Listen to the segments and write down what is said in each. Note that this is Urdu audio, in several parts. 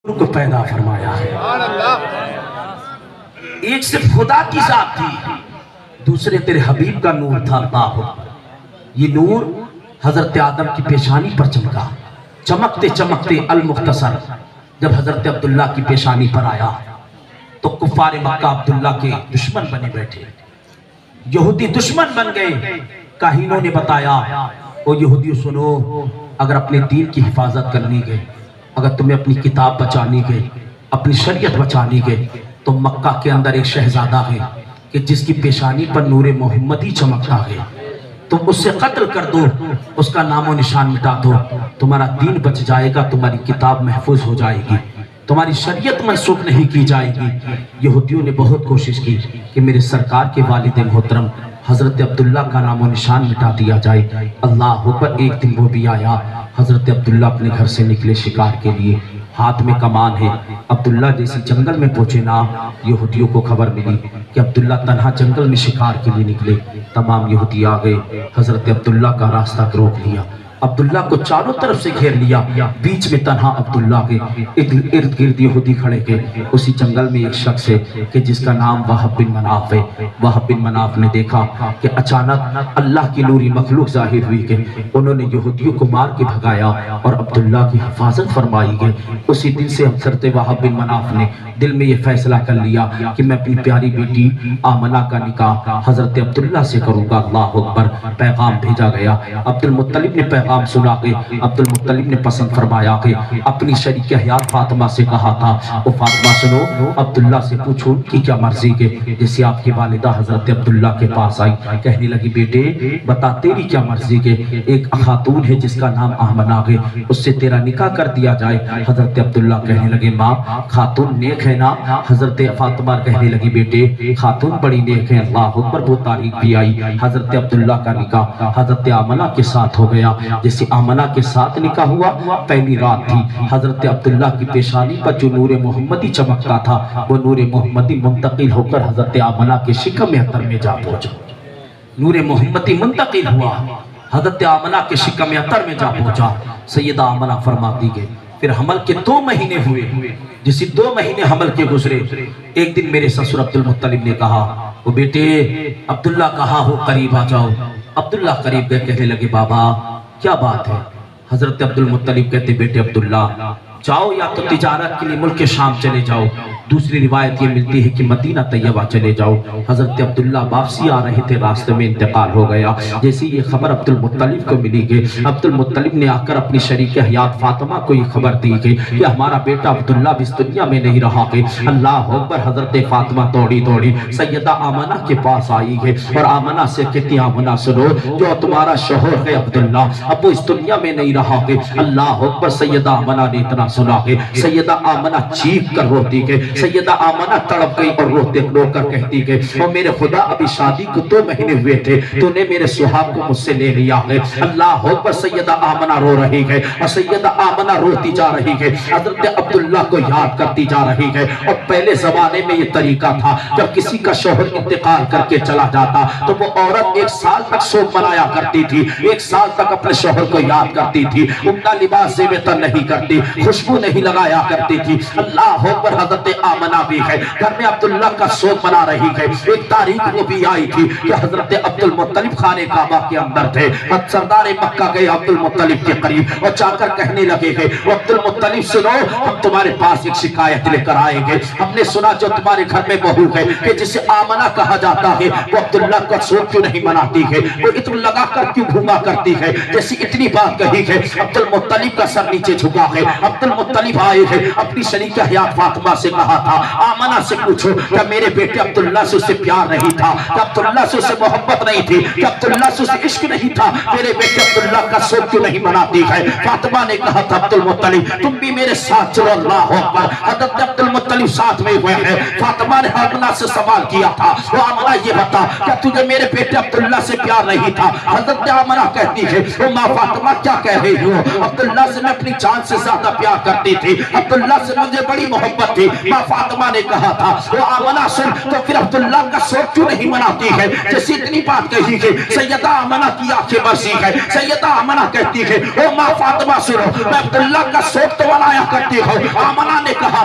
کو پیدا فرمایا ہے۔ ایک صرف خدا کی ذات تھی، دوسرے تیرے حبیب کا نور تھا اللہ۔ یہ نور حضرت آدم کی پیشانی پر چمکا، چمکتے چمکتے المختصر جب حضرت عبداللہ کی پیشانی پر آیا تو کفار مکہ عبداللہ کے دشمن بنے بیٹھے، یہودی دشمن بن گئے۔ کاہینوں نے بتایا، او یہودیوں سنو، اگر اپنے دین کی حفاظت کرنی گئے، اگر تمہیں اپنی کتاب بچانی گئے، اپنی شریعت بچانی گئے، تو مکہ کے اندر ایک شہزادہ ہے کہ جس کی پیشانی پر نور محمدی چمکتا ہے، تم اس سے قتل کر دو، اس کا نام و نشان مٹا دو، تمہارا دین بچ جائے گا، تمہاری کتاب محفوظ ہو جائے گی، تمہاری شریعت منسوخ نہیں کی جائے گی۔ یہودیوں نے بہت کوشش کی کہ میرے سرکار کے والد محترم حضرت عبداللہ کا نام و نشان مٹا دیا جائے۔ اللہ اکبر۔ ایک دن وہ بھی آیا، حضرت عبداللہ اپنے گھر سے نکلے شکار کے لیے، ہاتھ میں کمان ہے۔ عبداللہ جیسی جنگل میں پہنچے نا، یہودیوں کو خبر ملی کہ عبداللہ تنہا جنگل میں شکار کے لیے نکلے۔ تمام یہودی آ گئے، حضرت عبداللہ کا راستہ روک لیا، عبداللہ کو چاروں طرف سے گھیر لیا، بیچ میں تنہا عبداللہ کے ارد گرد یہودی کھڑے کے۔ اسی جنگل میں ایک شخص ہے کہ جس کا نام وہب بن مناف ہے۔ وہب بن مناف نے دیکھا کہ اچانک اللہ کی نوری مخلوق ظاہر ہوئی کہ انہوں نے یہودیوں کو مار کے بھگایا اور عبداللہ کی حفاظت فرمائی گئی۔ اسی دن سے حضرت وہب بن مناف نے دل میں یہ فیصلہ کر لیا کہ میں اپنی پیاری بیٹی آمنہ کا نکاح حضرت عبداللہ سے کروں گا۔ اللہ اکبر۔ پیغام بھیجا گیا، عبد المطلب نے پیغام سنا کہ عبد المطلب نے پسند فرمایا کہ اپنی شریک حیات فاطمہ سے کہا تھا، او فاطمہ سنو، عبداللہ سے پوچھو ان کی کیا مرضی کے۔ جیسے آپ کی والدہ حضرت عبداللہ کے پاس آئی، کہنے لگی بیٹے بتا تیری کیا مرضی کے، ایک خاتون ہے جس کا نام آمنہ ہے، اس سے تیرا نکاح کر دیا جائے۔ حضرت عبداللہ کہنے لگے ماں خاتون نیک ہے نا؟ حضرت فاطمہ کہنے لگی بیٹے خاتون بڑی نیک ہے۔ اللہ اکبر۔ وہ تاریخ بھی آئی، حضرت عبداللہ کا نکاح حضرت آمنہ کے ساتھ ہو گیا۔ جیسے آمنہ کے ساتھ نکاح ہوا، پہلی رات تھی، حضرت عبداللہ کی پیشانی پر جو نور محمدی چمکتا تھا وہ نور محمدی منتقل ہو کر حضرت آمنہ کے شکم اطہر میں جا پہنچا۔ نور محمدی منتقل ہوا، حضرت آمنہ کے شکم اطہر میں جا پہنچا۔ سیدہ آمنہ فرماتی گئے پھر حمل کے 2 مہینے ہوئے، جیسے 2 مہینے حمل کے گزرے، ایک دن میرے سسر عبد المطلب نے کہا وہ بیٹے عبداللہ کہاں ہو، قریب آ جاؤ۔ عبداللہ قریب گئے، کہنے لگے بابا کیا بات ہے؟ حضرت عبد المطلب کہتے بیٹے عبداللہ جاؤ یا تو تجارت کے لیے ملک شام چلے جاؤ، دوسری روایت یہ ملتی ہے کہ مدینہ طیبہ چلے جاؤ۔ حضرت عبداللہ واپسی آ رہے تھے، راستے میں انتقال ہو گیا۔ جیسے یہ خبر عبد المطلب کو ملی کہ عبد المطلب نے آ کر اپنی شریک حیات فاطمہ کو یہ خبر دی کہ ہمارا بیٹا عبداللہ بھی اس دنیا میں نہیں رہا کہ اللہ اکبر۔ حضرت فاطمہ دوڑی دوڑی سیدہ آمنہ کے پاس آئی ہے اور آمنہ سے کہتی آمنہ سنو، جو تمہارا شوہر ہے عبداللہ اب وہ اس دنیا میں نہیں رہا کہ اللہ اکبر۔ سیدہ آمنہ نے اتنا سنا کہ سیدہ آمنہ چیخ کر روتی کہ سیدہ آمنہ تڑپ گئی اور روتے رو کر کہتی کہ او میرے خدا ابھی شادی کو 2 مہینے ہوئے تھے، تو نے میرے سہاگ کو مجھ سے لے لیا ہے۔ اللہ اکبر۔ سیدہ آمنہ رو رہی ہے اور سیدہ آمنہ روتی جا رہی ہے، حضرت عبداللہ کو یاد کرتی جا رہی ہے۔ اور پہلے زمانے میں یہ طریقہ تھا، جب کسی کا شوہر انتقال کر کے چلا جاتا تو وہ عورت 1 سال تک سوگ منایا کرتی تھی، 1 سال تک اپنے شوہر کو یاد کرتی تھی، عمدہ لباس زیب تن نہیں کرتی، خوشبو نہیں لگایا کرتی تھی۔ اللہ اکبر۔ حضرت آمنہ بھی ہے گھر میں عبداللہ کا سوگ منا رہی ہے۔ ایک تاریخ وہ بھی آئی تھی کہ حضرت عبد المطلب خانہ کعبہ کے اندر تھے، سردار مکہ گئے عبد المطلب کے قریب اور جا کر کہنے لگے کہ عبد المطلب سنو، ہم تمہارے پاس ایک شکایت لے کر آئے گے، ہم نے سنا جو تمہارے گھر میں بہو ہے کہ جسے آمنہ کہا جاتا ہے وہ عبداللہ کا سوگ کیوں نہیں مناتی ہے، وہ عطر لگا کر کیوں گھوما کرتی ہے۔ جیسی اتنی بات کہی ہے، عبد المطلب کا سر نیچے جھکا ہے۔ عبد المطلب آئے ہیں، اپنی شریک حیات فاطمہ سے کہا تھا آمنہ سے پوچھو کہ میرے بیٹے عبداللہ سے اسے پیار نہیں تھا، کہ عبداللہ سے اسے محبت نہیں تھی، کہ عبداللہ سے اسے عشق نہیں تھا، میرے بیٹے عبداللہ کا سوگ کیوں نہیں مناتی ہے۔ فاطمہ نے کہا تھا عبد المطلب تم بھی میرے ساتھ چلو۔ اللہ اکبر۔ حضرت عبد المطلب ساتھ میں ہوئے ہیں۔ فاطمہ نے آمنہ سے سوال کیا تھا وہ آمنہ یہ بتا کہ تجھے میرے بیٹے عبداللہ سے پیار نہیں تھا؟ حضرت آمنہ کہتی ہے وہ ماں فاطمہ کیا کہہ رہی ہو، عبداللہ سے میں اپنی جان سے زیادہ پیار کرتی تھی, عبداللہ سے مجھے بڑی محبت تھی. ماں فاطمہ نے کہا تھا وہ آمنہ سن تو پھر عبداللہ کا سوک کیوں نہیں مناتی ہے, جیسی اتنی بات کہی ہے. سیدہ آمنہ کی آنکھیں برسی ہے. سیدہ آمنہ کہتی ہے او ماں فاطمہ سنو, میں عبداللہ کا سوک تو منایا کرتی ہوں. آمنہ نے کہا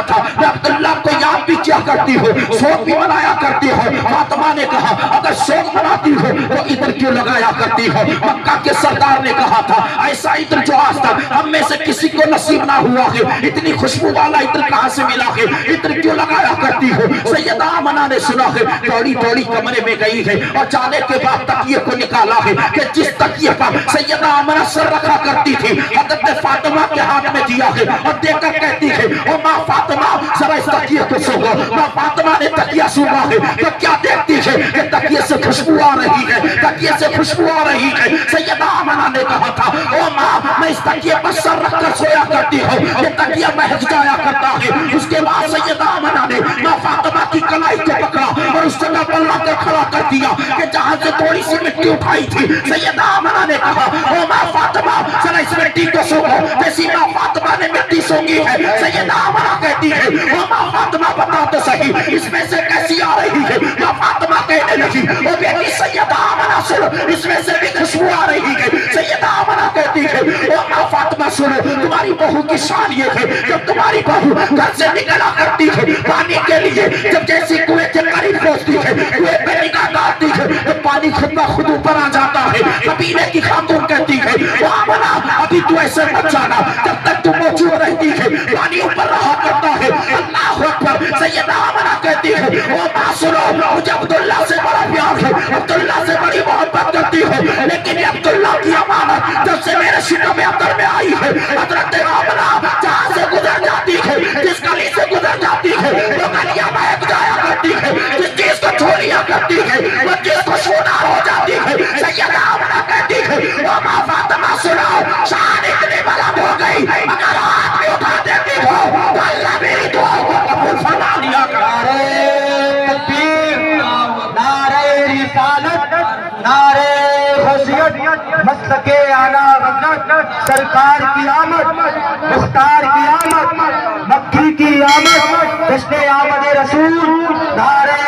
تھا میں عبداللہ کو یاد بھی کیا کرتی ہوں, سوک بھی منایا کرتی ہوں. فاطمہ نے کہا اگر سوک مناتی ہو تو عطر کیوں لگایا کرتی ہو. مکہ کے سردار نے کہا تھا ایسا عطر جو آج تک ہم میں سے کسی کو نصیب نہ ہوا ہے, اتنی خوشبو والا عطر کہاں سے ملا ہے, عطر کیوں لگایا کرتی ہو. سیدہ آمنہ نے سنا ہے, دوڑی دوڑی کمرے میں گئی ہے اور جانے کے بعد تکیے کو نکالا ہے کہ جس تکیے پر سیدہ آمنہ سر رکھا کرتی تھی حضرت فاطمہ کے ہاتھ میں دیا ہے اور دیکھ کر کہتی ہے او ماں فاطمہ ذرا اس تکیے کو سونگو. ماں فاطمہ نے تکیہ سونگا ہے تو کیا دیکھتی ہے کہ تکیے سے خوشبو آ رہی ہے, تکیے سے خوشبو آ رہی ہے. سیدہ آمنہ نے کہا تھا او ماں میں اس تکیے پر سر رکھ کر سویا کرتی ہوں, یہ تکیہ مہک جایا کرتا ہے. اس کے بعد سیدہ آمنہ نے ماں فاطمہ کی کلائی کو پکڑا اور اس جگہ پر لا کر کھڑا کر دیا کہ جہاں سے تھوڑی سی مٹی اٹھائی تھی. سیدہ آمنہ نے کہا او ماں فاطمہ ذرا اس مٹی کو سونگو. جیسی ماں فاطمہ نے مٹی سونگی ہے, سیدہ آمنہ کہتی ہے او ماں فاطمہ بتا تو صحیح اس میں سے کیسی آ رہی ہے. ماں فاطمہ کہنے لگی او بیٹی سیدہ آمنہ سنو اس میں سے بھی خوشبو آ رہی ہے. سیدہ آمنہ کہتی ہے او ماں فاطمہ سنو تمہاری بہو کی شان یہ ہے جب تمہاری بہو گھر سے نکلا کرتی ہے پانی کے لیے, جب جیسی کنویں کے قریب پہنچتی ہے کنویں پہ نگاہ ڈالتی ہے تو پانی خود بخود اوپر آ جاتا ہے. قبیلے کی خاتون کہتی ہے او آمنہ ابھی تو ایسے مت جانا, جب تک تو موجود رہتی ہے پانی اوپر رہا کرتا ہے. اللہ اکبر. سیدہ آمنہ کہتی ہے او ماں سنو مجھے عبداللہ سے بڑا پیار ہے, عبداللہ سے بڑی محبت کرتی ہے, لیکن یہ عبداللہ کی امانت جب سے میرے شکم اندر میں آئی ہے حضرت آمنہ جہاں سے گزر جاتی ہے, جس گلی سے گزر جاتی ہے وہ گلیاں مہک جایا کرتی ہے, جس چیز کو چھو لیا کرتی ہے وہ چیز کو شونار ہو جاتی ہے. سیدہ آمنہ کہتی ہے او ماں فاطمہ سنو شان اتنی بلند ہو گئی اگر ہاتھ میں اٹھا دیتی ہو تو اللہ میری دعا کو قبول فرما لیا کرے. نعرہ رسالت, نعرہ حیثیت, مسلک اعلیٰ حضرت, سرکار کی آمد, مختار کی آمد, مکی کی آمد, جشن آمد رسول, نعرہ